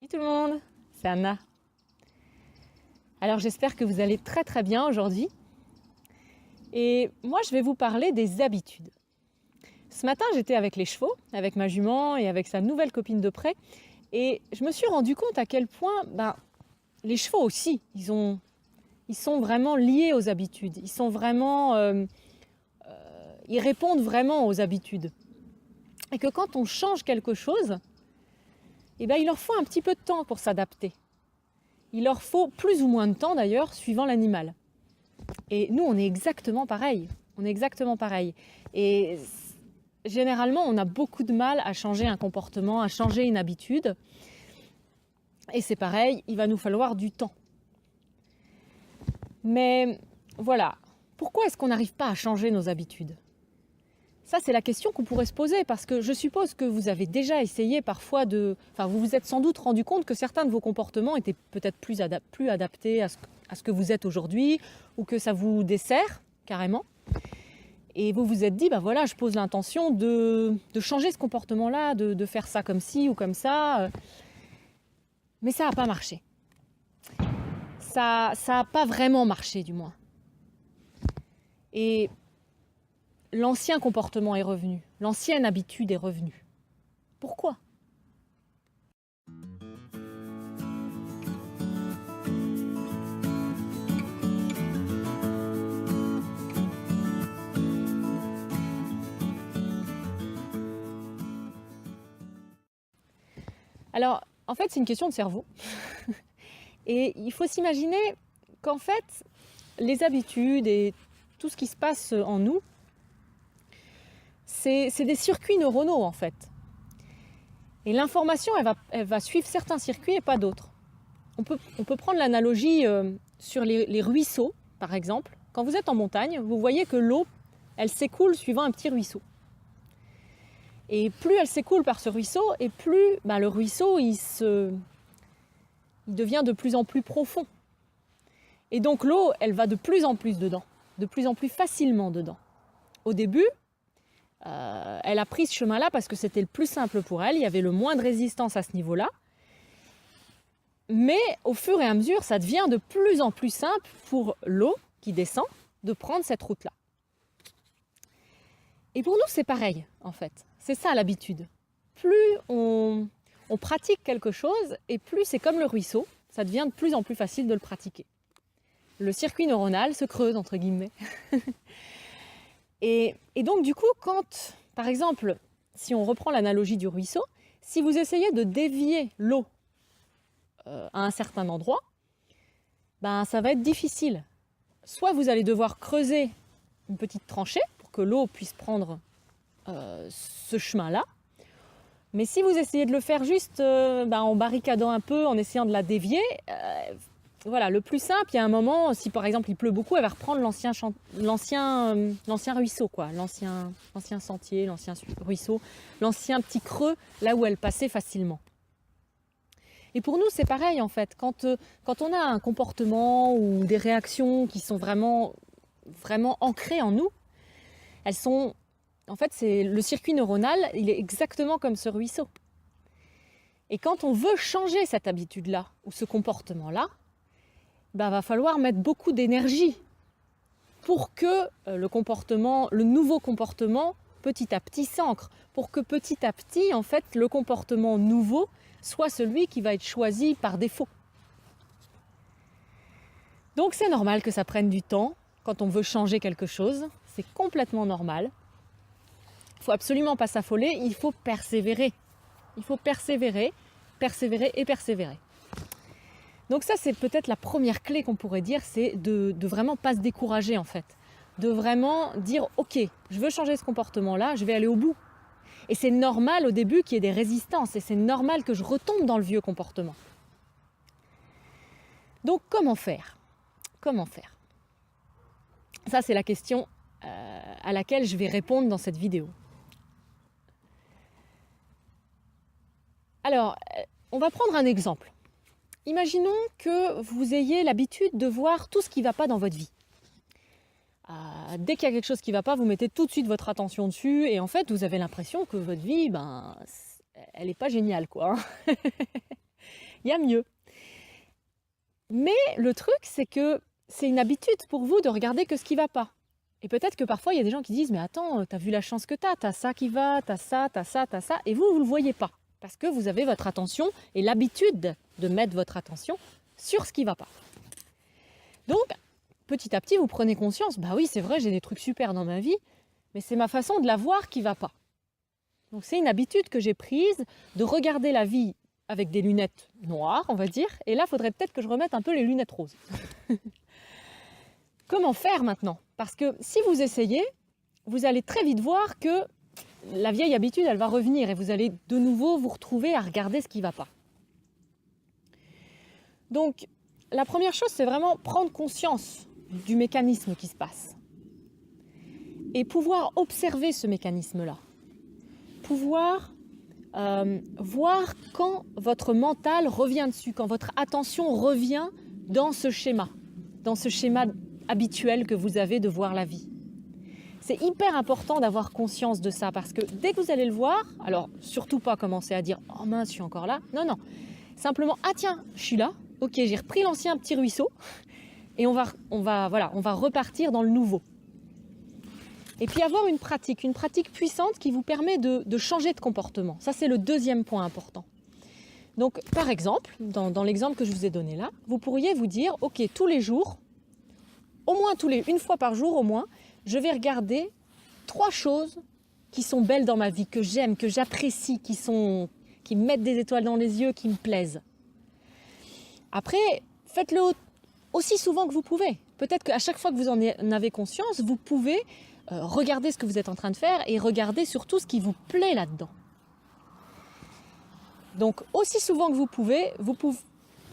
Salut tout le monde, c'est Anna. Alors j'espère que vous allez très très bien aujourd'hui. Et moi je vais vous parler des habitudes. Ce matin j'étais avec les chevaux, avec ma jument et avec sa nouvelle copine de près. Et je me suis rendu compte à quel point les chevaux aussi, ils sont vraiment liés aux habitudes. Ils répondent vraiment aux habitudes. Et que quand on change quelque chose, il leur faut un petit peu de temps pour s'adapter. Il leur faut plus ou moins de temps d'ailleurs, suivant l'animal. Et nous, on est exactement pareil. On est exactement pareil. Et généralement, on a beaucoup de mal à changer un comportement, à changer une habitude. Et c'est pareil, il va nous falloir du temps. Mais voilà, pourquoi est-ce qu'on n'arrive pas à changer nos habitudes? Ça, c'est la question qu'on pourrait se poser, parce que je suppose que vous avez déjà essayé parfois vous vous êtes sans doute rendu compte que certains de vos comportements étaient peut-être plus adaptés à ce que vous êtes aujourd'hui, ou que ça vous dessert carrément. Et vous vous êtes dit, voilà, je pose l'intention de changer ce comportement-là, de faire ça comme ci ou comme ça. Mais ça n'a pas marché. Ça n'a pas vraiment marché, du moins. Et l'ancien comportement est revenu, l'ancienne habitude est revenue. Pourquoi? Alors, en fait, c'est une question de cerveau. Et il faut s'imaginer qu'en fait, les habitudes et tout ce qui se passe en nous, c'est des circuits neuronaux en fait. Et l'information, elle va suivre certains circuits et pas d'autres. On peut prendre l'analogie sur les ruisseaux, par exemple. Quand vous êtes en montagne, vous voyez que l'eau, elle s'écoule suivant un petit ruisseau. Et plus elle s'écoule par ce ruisseau, et plus le ruisseau, il devient de plus en plus profond. Et donc l'eau, elle va de plus en plus dedans, de plus en plus facilement dedans. Au début, elle a pris ce chemin-là parce que c'était le plus simple pour elle, il y avait le moins de résistance à ce niveau-là. Mais au fur et à mesure, ça devient de plus en plus simple pour l'eau qui descend de prendre cette route-là. Et pour nous, c'est pareil, en fait. C'est ça l'habitude. Plus on pratique quelque chose, et plus c'est comme le ruisseau, ça devient de plus en plus facile de le pratiquer. Le circuit neuronal se creuse, entre guillemets. Et donc, du coup, quand, par exemple, si on reprend l'analogie du ruisseau, si vous essayez de dévier l'eau à un certain endroit, ça va être difficile. Soit vous allez devoir creuser une petite tranchée pour que l'eau puisse prendre ce chemin-là, mais si vous essayez de le faire juste en barricadant un peu, en essayant de la dévier, voilà, le plus simple, il y a un moment, si par exemple il pleut beaucoup, elle va reprendre l'ancien ruisseau, quoi, l'ancien sentier, l'ancien ruisseau, l'ancien petit creux, là où elle passait facilement. Et pour nous, c'est pareil en fait. Quand on a un comportement ou des réactions qui sont vraiment, vraiment ancrées en nous, elles sont... En fait, c'est le circuit neuronal, il est exactement comme ce ruisseau. Et quand on veut changer cette habitude-là ou ce comportement-là, va falloir mettre beaucoup d'énergie pour que le nouveau comportement, petit à petit s'ancre, pour que petit à petit, en fait, le comportement nouveau soit celui qui va être choisi par défaut. Donc c'est normal que ça prenne du temps quand on veut changer quelque chose, c'est complètement normal. Il ne faut absolument pas s'affoler, il faut persévérer. Il faut persévérer, persévérer et persévérer. Donc ça, c'est peut-être la première clé qu'on pourrait dire, c'est de vraiment pas se décourager en fait. De vraiment dire, ok, je veux changer ce comportement-là, je vais aller au bout. Et c'est normal au début qu'il y ait des résistances et c'est normal que je retombe dans le vieux comportement. Donc comment faire? Comment faire? Ça, c'est la question à laquelle je vais répondre dans cette vidéo. Alors, on va prendre un exemple. Imaginons que vous ayez l'habitude de voir tout ce qui ne va pas dans votre vie. Dès qu'il y a quelque chose qui ne va pas, vous mettez tout de suite votre attention dessus et en fait, vous avez l'impression que votre vie, elle n'est pas géniale, quoi. Il y a mieux. Mais le truc, c'est que c'est une habitude pour vous de regarder que ce qui ne va pas. Et peut-être que parfois, il y a des gens qui disent « Mais attends, t'as vu la chance que t'as ça qui va, t'as ça, et vous ne le voyez pas. Parce que vous avez votre attention et l'habitude de mettre votre attention sur ce qui ne va pas. Donc, petit à petit, vous prenez conscience, bah oui, c'est vrai, j'ai des trucs super dans ma vie, mais c'est ma façon de la voir qui ne va pas. Donc c'est une habitude que j'ai prise de regarder la vie avec des lunettes noires, on va dire, et là, il faudrait peut-être que je remette un peu les lunettes roses. Comment faire maintenant? Parce que si vous essayez, vous allez très vite voir que la vieille habitude, elle va revenir et vous allez de nouveau vous retrouver à regarder ce qui ne va pas. Donc, la première chose, c'est vraiment prendre conscience du mécanisme qui se passe et pouvoir observer ce mécanisme-là. Pouvoir voir quand votre mental revient dessus, quand votre attention revient dans ce schéma habituel que vous avez de voir la vie. C'est hyper important d'avoir conscience de ça parce que dès que vous allez le voir, alors surtout pas commencer à dire « Oh mince, je suis encore là ». Non, non. Simplement « Ah tiens, je suis là. Ok, j'ai repris l'ancien petit ruisseau et on va repartir dans le nouveau ». Et puis avoir une pratique puissante qui vous permet de changer de comportement. Ça, c'est le deuxième point important. Donc, par exemple, dans l'exemple que je vous ai donné là, vous pourriez vous dire « Ok, tous les jours, une fois par jour au moins, je vais regarder 3 choses qui sont belles dans ma vie, que j'aime, que j'apprécie, qui me mettent des étoiles dans les yeux, qui me plaisent. » Après, faites-le aussi souvent que vous pouvez. Peut-être qu'à chaque fois que vous en avez conscience, vous pouvez regarder ce que vous êtes en train de faire et regarder surtout ce qui vous plaît là-dedans. Donc, aussi souvent que vous pouvez,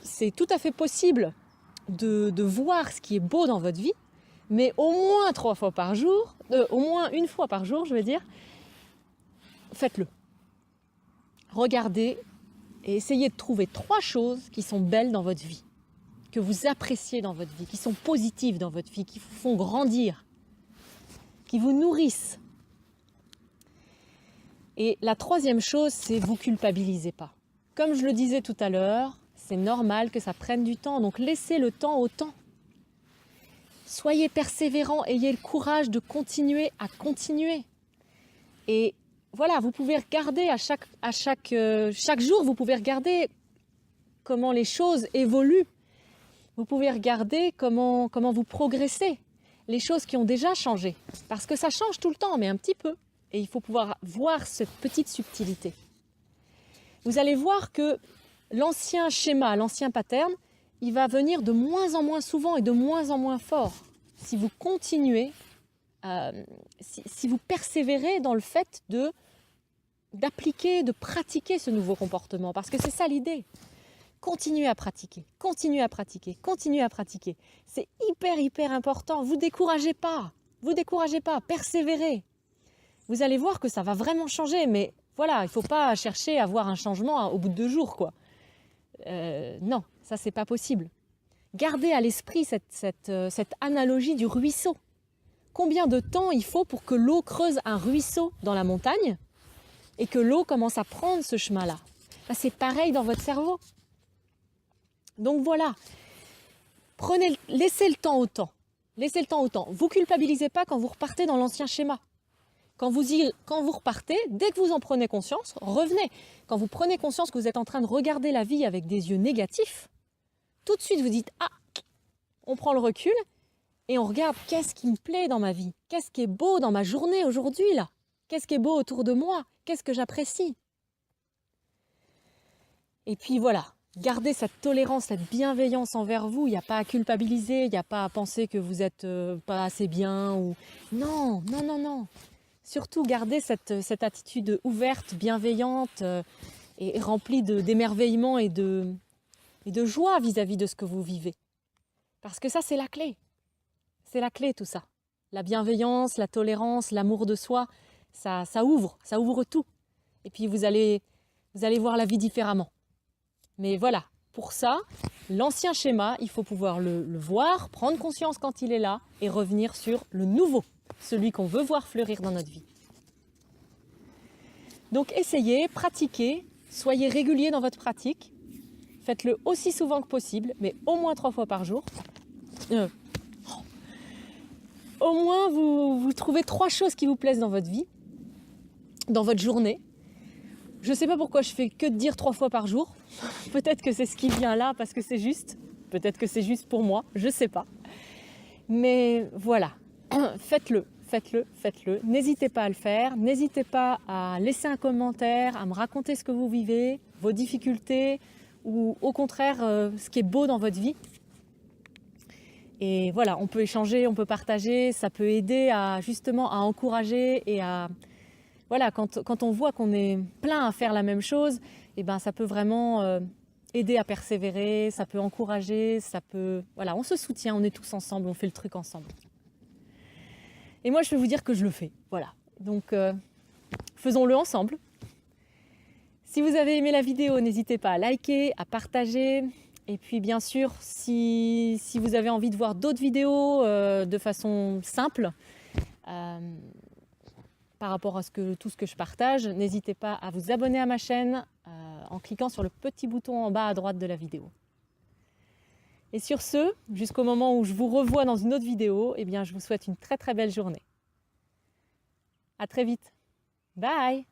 c'est tout à fait possible de voir ce qui est beau dans votre vie, mais au moins 3 fois par jour, au moins 1 fois par jour, je veux dire, faites-le. Regardez et essayez de trouver 3 choses qui sont belles dans votre vie, que vous appréciez dans votre vie, qui sont positives dans votre vie, qui vous font grandir, qui vous nourrissent. Et la 3e chose, c'est vous culpabilisez pas. Comme je le disais tout à l'heure, c'est normal que ça prenne du temps, donc laissez le temps au temps. Soyez persévérants, ayez le courage de continuer à continuer. Et voilà, vous pouvez regarder chaque jour, vous pouvez regarder comment les choses évoluent. Vous pouvez regarder comment vous progressez, les choses qui ont déjà changé. Parce que ça change tout le temps, mais un petit peu. Et il faut pouvoir voir cette petite subtilité. Vous allez voir que l'ancien schéma, l'ancien pattern, il va venir de moins en moins souvent et de moins en moins fort. Si vous continuez, si vous persévérez dans le fait d'appliquer, de pratiquer ce nouveau comportement. Parce que c'est ça l'idée. Continuez à pratiquer, continuez à pratiquer, continuez à pratiquer. C'est hyper important. Vous découragez pas, persévérez. Vous allez voir que ça va vraiment changer, mais voilà, il ne faut pas chercher à voir un changement au bout de 2 jours, quoi. Non, ça c'est pas possible. Gardez à l'esprit cette analogie du ruisseau. Combien de temps il faut pour que l'eau creuse un ruisseau dans la montagne et que l'eau commence à prendre ce chemin-là? C'est pareil dans votre cerveau. Donc voilà, laissez le temps au temps. Laissez le temps au temps. Vous culpabilisez pas quand vous repartez dans l'ancien schéma. Quand vous repartez, dès que vous en prenez conscience, revenez. Quand vous prenez conscience que vous êtes en train de regarder la vie avec des yeux négatifs, tout de suite vous dites « Ah !» On prend le recul et on regarde qu'est-ce qui me plaît dans ma vie, qu'est-ce qui est beau dans ma journée aujourd'hui là, qu'est-ce qui est beau autour de moi, qu'est-ce que j'apprécie. Et puis voilà, gardez cette tolérance, cette bienveillance envers vous. Il n'y a pas à culpabiliser, il n'y a pas à penser que vous n'êtes pas assez bien. Ou... Non. Surtout, gardez cette attitude ouverte, bienveillante et remplie d'émerveillement et de joie vis-à-vis de ce que vous vivez. Parce que ça, c'est la clé. C'est la clé, tout ça. La bienveillance, la tolérance, l'amour de soi, ça ouvre tout. Et puis, vous allez voir la vie différemment. Mais voilà, pour ça, l'ancien schéma, il faut pouvoir le voir, prendre conscience quand il est là et revenir sur le nouveau, celui qu'on veut voir fleurir dans notre vie. Donc essayez, pratiquez, soyez réguliers dans votre pratique, Faites-le aussi souvent que possible, mais au moins 3 fois par jour. Au moins, vous trouvez 3 choses qui vous plaisent dans votre vie, dans votre journée. Je ne sais pas pourquoi je fais que de dire 3 fois par jour. Peut-être que c'est ce qui vient là parce que c'est juste. Peut-être que c'est juste pour moi, je ne sais pas. Mais voilà, faites-le, faites-le, faites-le. N'hésitez pas à le faire. N'hésitez pas à laisser un commentaire, à me raconter ce que vous vivez, vos difficultés ou au contraire ce qui est beau dans votre vie. Et voilà, on peut échanger, on peut partager, ça peut aider à justement à encourager et à... Voilà, quand on voit qu'on est plein à faire la même chose, et ben ça peut vraiment aider à persévérer, ça peut encourager, ça peut... Voilà, on se soutient, on est tous ensemble, on fait le truc ensemble. Et moi, je peux vous dire que je le fais, voilà. Donc, faisons-le ensemble. Si vous avez aimé la vidéo, n'hésitez pas à liker, à partager. Et puis bien sûr, si vous avez envie de voir d'autres vidéos de façon simple, par rapport à tout ce que je partage, n'hésitez pas à vous abonner à ma chaîne en cliquant sur le petit bouton en bas à droite de la vidéo. Et sur ce, jusqu'au moment où je vous revois dans une autre vidéo, eh bien, je vous souhaite une très très belle journée. À très vite. Bye!